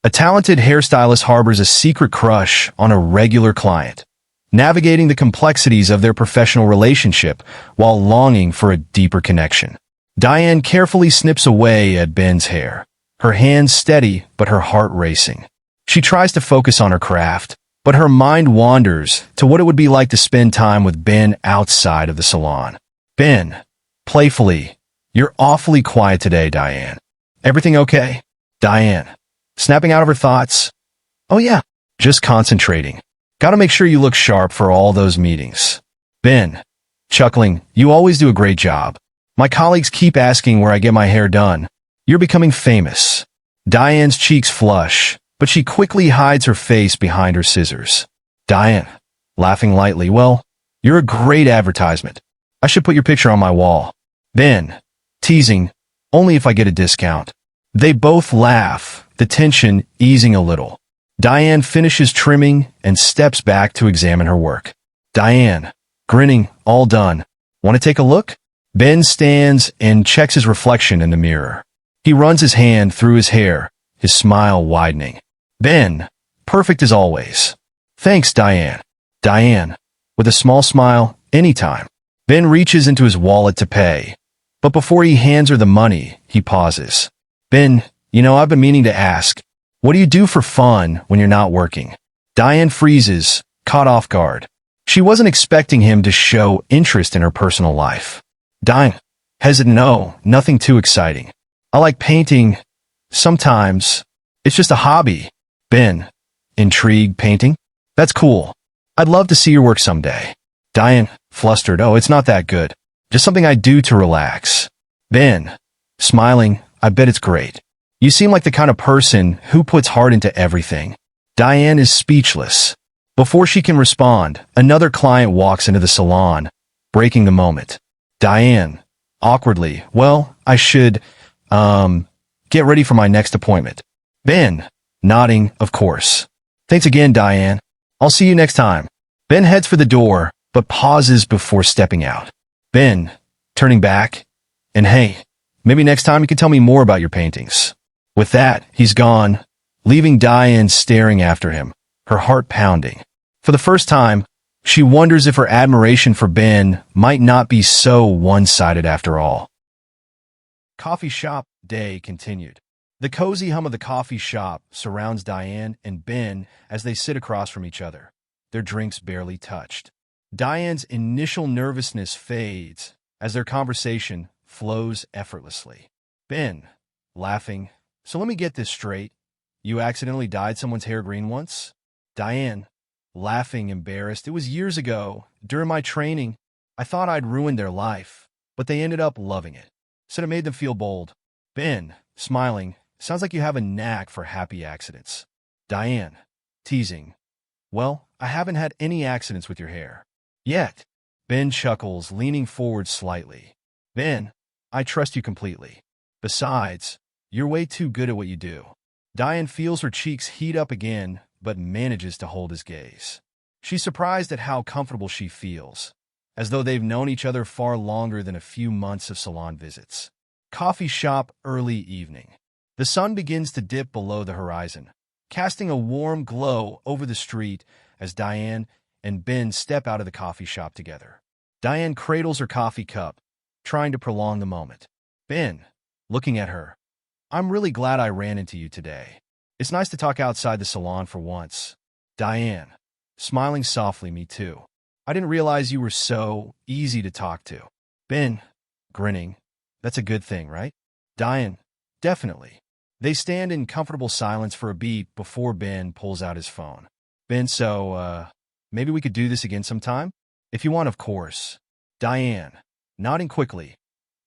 A talented hairstylist harbors a secret crush on a regular client, navigating the complexities of their professional relationship while longing for a deeper connection. Diane carefully snips away at Ben's hair, her hands steady but her heart racing. She tries to focus on her craft, but her mind wanders to what it would be like to spend time with Ben outside of the salon. Ben, playfully, "You're awfully quiet today, Diane. Everything okay?" Diane, snapping out of her thoughts, "Oh yeah, just concentrating. Gotta make sure you look sharp for all those meetings." Ben, chuckling, "You always do a great job. My colleagues keep asking where I get my hair done. You're becoming famous." Diane's cheeks flush, but she quickly hides her face behind her scissors. Diane, laughing lightly, "Well, you're a great advertisement. I should put your picture on my wall." Ben, teasing, "Only if I get a discount." They both laugh, the tension easing a little. Diane finishes trimming and steps back to examine her work. Diane, grinning, "All done. Want to take a look?" Ben stands and checks his reflection in the mirror. He runs his hand through his hair, his smile widening. Ben, perfect as always. "Thanks, Diane." Diane, with a small smile, "Anytime." Ben reaches into his wallet to pay, but before he hands her the money, he pauses. "Ben, I've been meaning to ask, what do you do for fun when you're not working?" Diane freezes, caught off guard. She wasn't expecting him to show interest in her personal life. Diane, hesitant, "No, nothing too exciting. I like painting. Sometimes. It's just a hobby." Ben, intrigued, "Painting? That's cool. I'd love to see your work someday." Diane, flustered, "Oh, it's not that good. Just something I do to relax." Ben, smiling, "I bet it's great. You seem like the kind of person who puts heart into everything." Diane is speechless. Before she can respond, another client walks into the salon, breaking the moment. Diane, awkwardly, "Well, I should, get ready for my next appointment." Ben, nodding, "Of course. Thanks again, Diane. I'll see you next time." Ben heads for the door, but pauses before stepping out. Ben, turning back, "And hey, maybe next time you can tell me more about your paintings." With that, he's gone, leaving Diane staring after him, her heart pounding. For the first time, she wonders if her admiration for Ben might not be so one-sided after all. Coffee shop day continued. The cozy hum of the coffee shop surrounds Diane and Ben as they sit across from each other, their drinks barely touched. Diane's initial nervousness fades as their conversation flows effortlessly. Ben, laughing, "So let me get this straight. You accidentally dyed someone's hair green once?" Diane, laughing, embarrassed, "It was years ago, during my training. I thought I'd ruined their life, but they ended up loving it. Said it made them feel bold." Ben, smiling, "Sounds like you have a knack for happy accidents." Diane, teasing, "Well, I haven't had any accidents with your hair. Yet." Ben chuckles, leaning forward slightly. "Ben, I trust you completely. Besides, you're way too good at what you do." Diane feels her cheeks heat up again, but manages to hold his gaze. She's surprised at how comfortable she feels, as though they've known each other far longer than a few months of salon visits. Coffee shop, early evening. The sun begins to dip below the horizon, casting a warm glow over the street as Diane and Ben step out of the coffee shop together. Diane cradles her coffee cup, trying to prolong the moment. Ben, looking at her, "I'm really glad I ran into you today. It's nice to talk outside the salon for once." Diane, smiling softly, "Me too. I didn't realize you were so easy to talk to." Ben, grinning, "That's a good thing, right?" Diane, "Definitely." They stand in comfortable silence for a beat before Ben pulls out his phone. Ben, "So, maybe we could do this again sometime? If you want, of course." Diane, nodding quickly,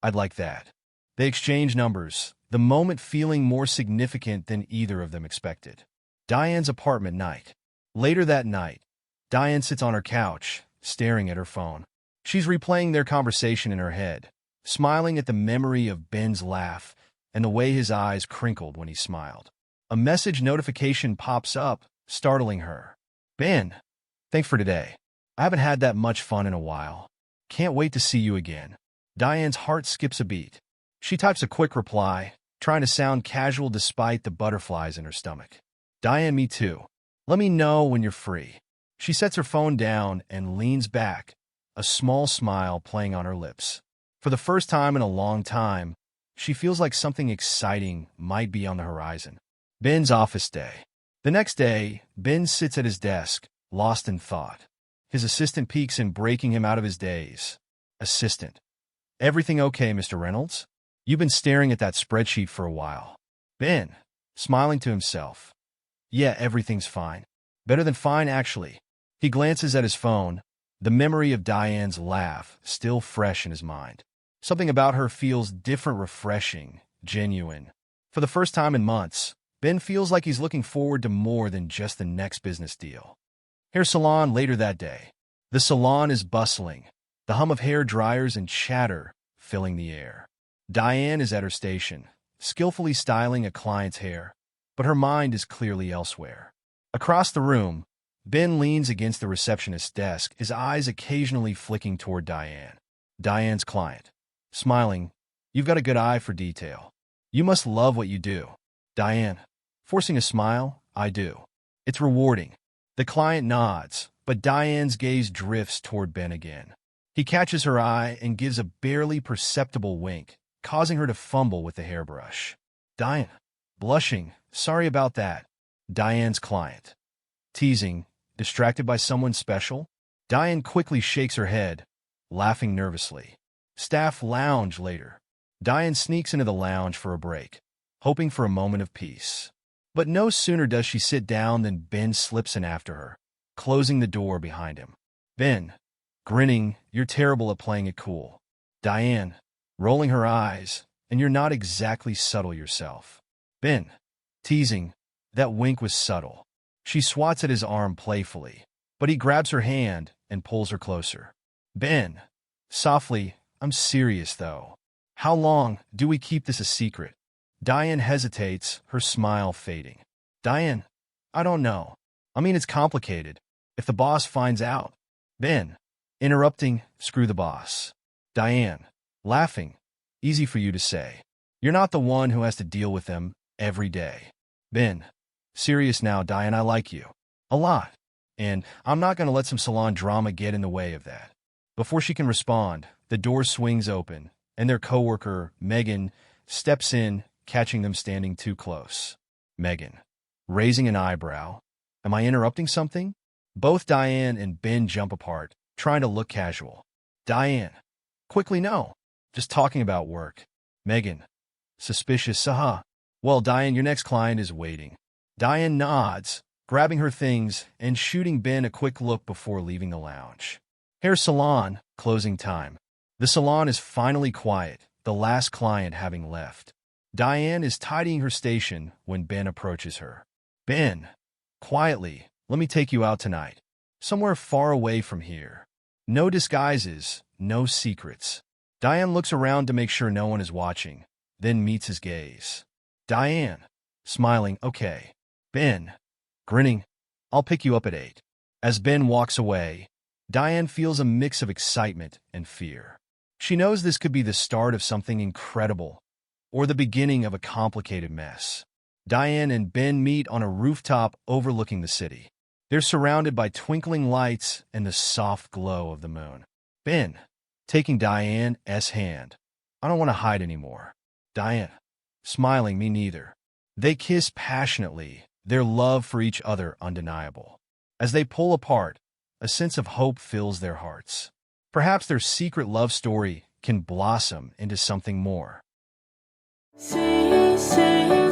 "I'd like that." They exchange numbers, the moment feeling more significant than either of them expected. Diane's apartment night. Later that night, Diane sits on her couch, staring at her phone. She's replaying their conversation in her head, smiling at the memory of Ben's laugh and the way his eyes crinkled when he smiled. A message notification pops up, startling her. "Ben, thanks for today. I haven't had that much fun in a while. Can't wait to see you again." Diane's heart skips a beat. She types a quick reply, trying to sound casual despite the butterflies in her stomach. Diane, me too. Let me know when you're free. She sets her phone down and leans back, a small smile playing on her lips. For the first time in a long time, she feels like something exciting might be on the horizon. Ben's office day. The next day, Ben sits at his desk, lost in thought. His assistant peeks in, breaking him out of his daze. Assistant. Everything okay, Mr. Reynolds? You've been staring at that spreadsheet for a while. Ben, smiling to himself. Yeah, everything's fine. Better than fine, actually. He glances at his phone, the memory of Diane's laugh still fresh in his mind. Something about her feels different, refreshing, genuine. For the first time in months, Ben feels like he's looking forward to more than just the next business deal. Hair salon later that day. The salon is bustling, the hum of hair dryers and chatter filling the air. Diane is at her station, skillfully styling a client's hair, but her mind is clearly elsewhere. Across the room, Ben leans against the receptionist's desk, his eyes occasionally flicking toward Diane. Diane's client. Smiling, you've got a good eye for detail. You must love what you do. Diane. Forcing a smile, I do. It's rewarding. The client nods, but Diane's gaze drifts toward Ben again. He catches her eye and gives a barely perceptible wink, causing her to fumble with the hairbrush. Diane. Blushing, sorry about that. Diane's client. Teasing, distracted by someone special? Diane quickly shakes her head, laughing nervously. Staff lounge later. Diane sneaks into the lounge for a break, hoping for a moment of peace. But no sooner does she sit down than Ben slips in after her, closing the door behind him. Ben, grinning, you're terrible at playing it cool. Diane, rolling her eyes, and you're not exactly subtle yourself. Ben, teasing, that wink was subtle. She swats at his arm playfully, but he grabs her hand and pulls her closer. Ben, softly, I'm serious though. How long do we keep this a secret? Diane hesitates, her smile fading. Diane, I don't know. I mean, it's complicated. If the boss finds out. Ben, interrupting, screw the boss. Diane, laughing, easy for you to say. You're not the one who has to deal with them every day. Ben, serious now, Diane, I like you. A lot. And I'm not going to let some salon drama get in the way of that. Before she can respond, the door swings open, and their coworker, Megan, steps in, catching them standing too close. Megan, raising an eyebrow. Am I interrupting something? Both Diane and Ben jump apart, trying to look casual. Diane, quickly, no. Just talking about work. Megan, suspicious, Well, Diane, your next client is waiting. Diane nods, grabbing her things and shooting Ben a quick look before leaving the lounge. Hair salon, closing time. The salon is finally quiet, the last client having left. Diane is tidying her station when Ben approaches her. Ben, quietly, let me take you out tonight. Somewhere far away from here. No disguises, no secrets. Diane looks around to make sure no one is watching, then meets his gaze. Diane, smiling, okay. Ben, grinning, I'll pick you up at 8. As Ben walks away, Diane feels a mix of excitement and fear. She knows this could be the start of something incredible, or the beginning of a complicated mess. Diane and Ben meet on a rooftop overlooking the city. They're surrounded by twinkling lights and the soft glow of the moon. Ben, taking Diane's hand. I don't want to hide anymore. Diane, smiling, me neither. They kiss passionately, their love for each other undeniable. As they pull apart, a sense of hope fills their hearts. Perhaps their secret love story can blossom into something more. See.